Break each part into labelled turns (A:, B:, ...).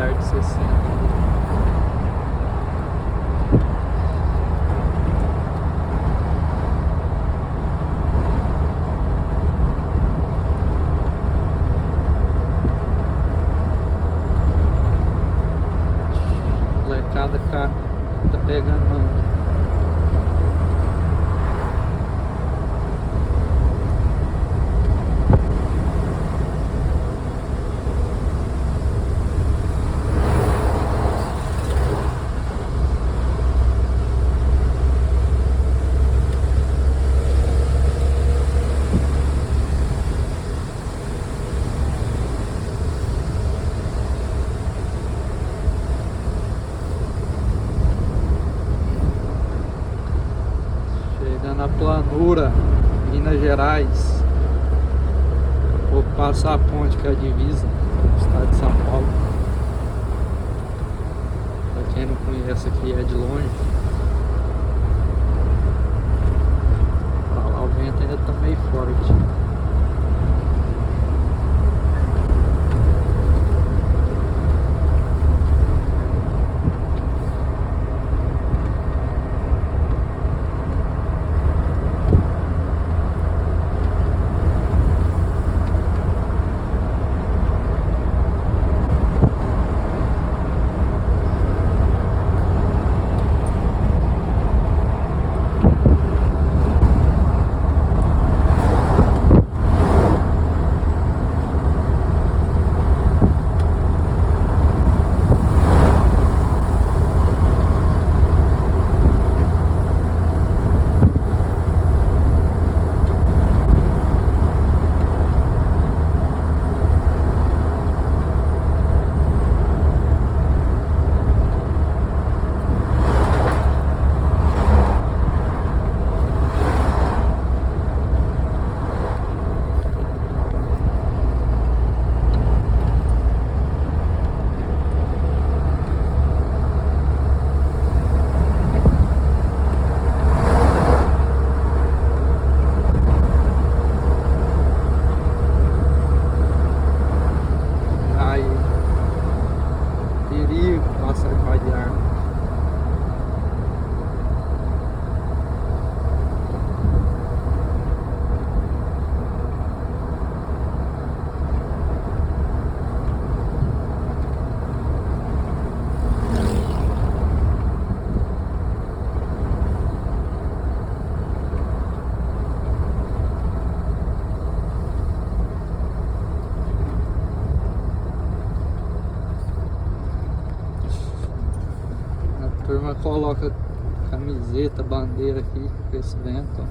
A: radar de 60. Molecada tá pegando manga. Na planura, Minas Gerais. Vou passar a ponte que é a divisa do estado de São Paulo. Pra quem não conhece, aqui é de longe. Pra lá o vento ainda tá meio forte. A turma coloca camiseta, bandeira aqui com esse vento.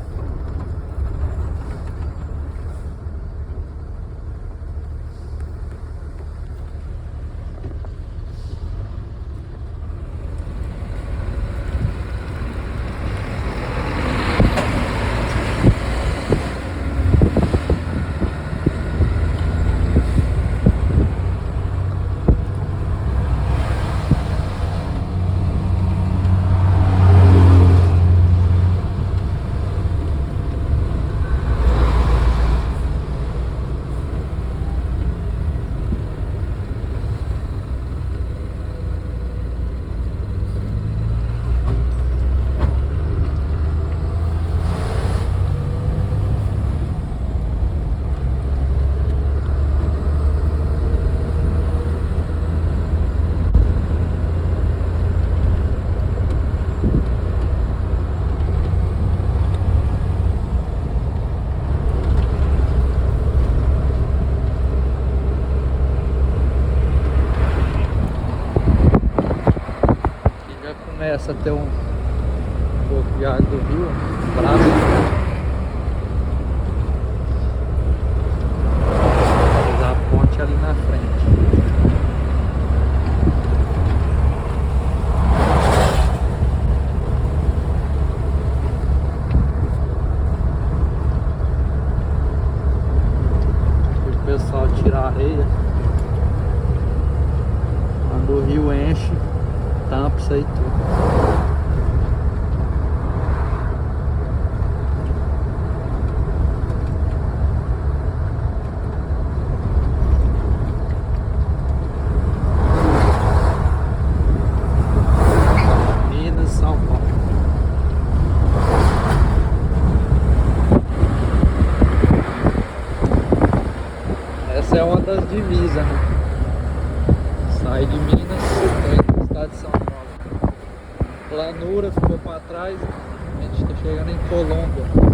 A: Começa a ter um pouco de água do rio, bravo. Vou usar a ponte ali na frente. O pessoal tira a areia. Quando o rio enche, tampa isso aí tudo. Essa é uma das divisas, né? Sai de Minas, tô indo pro estado de São Paulo. Planura ficou para trás, a gente está chegando em Colômbia.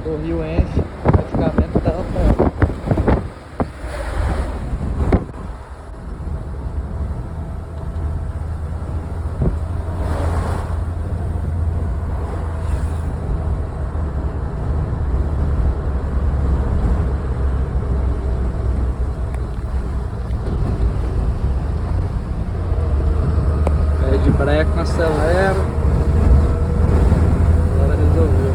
A: O rio enche, praticamente tampa. Pé de breque, não acelera. Agora resolveu.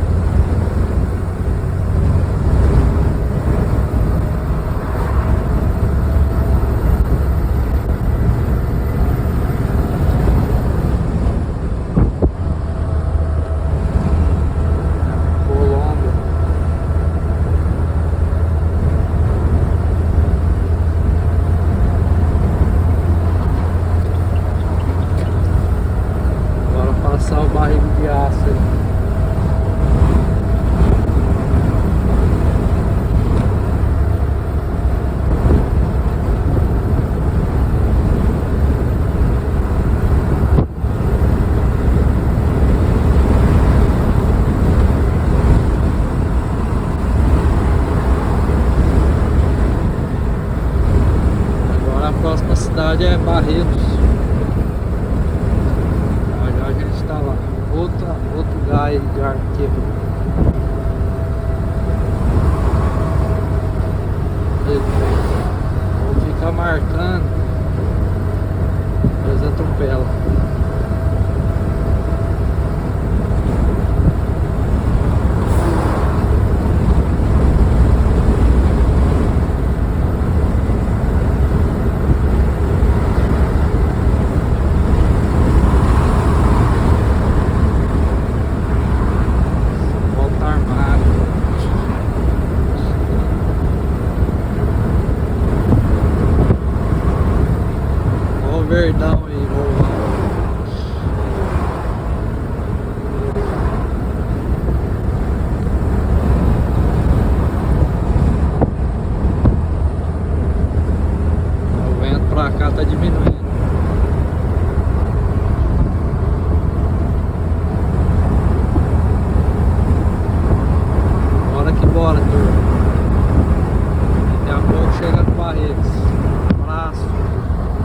A: Passar o barrigo de aço aí. Agora a próxima cidade é Barretos. A gente está lá, outro gás de arquivo. Vou ficar marcando, eles atropelam. Verdão aí, rolando. O vento pra cá tá de